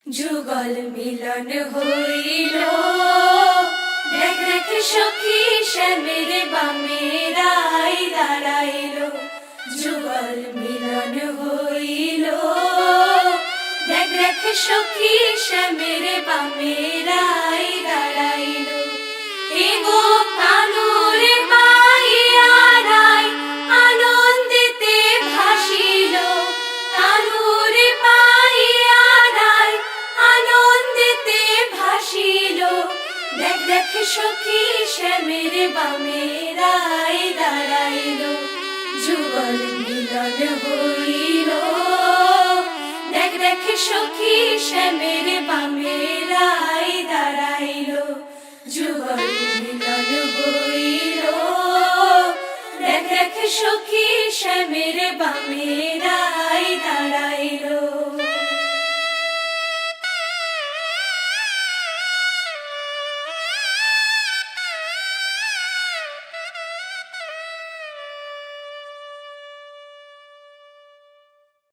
যুগল মিলন হইল, দেখ দেখ সখী শ্যামের বামে রাই দাঁড়াইল। যুগল মিলন হইল, দেখ দেখ সখী শ্যামের বামে রাই দাঁড়াইল। এগো কানুরে পাইয়া রাই আনন্দেতে ভাসিল, কানুরে পাইয়া রাই আনন্দেতে ভাসিল। দেখ দেখ সখী শ্যামের বামে রাই দাঁড়াইল। যুগল মিলন হইল, দেখ দেখ সখী শ্যামের বামে রাই দাঁড়াইল। যুগল মিলন হইল, দেখ দেখ সখী শ্যামের বামে রাই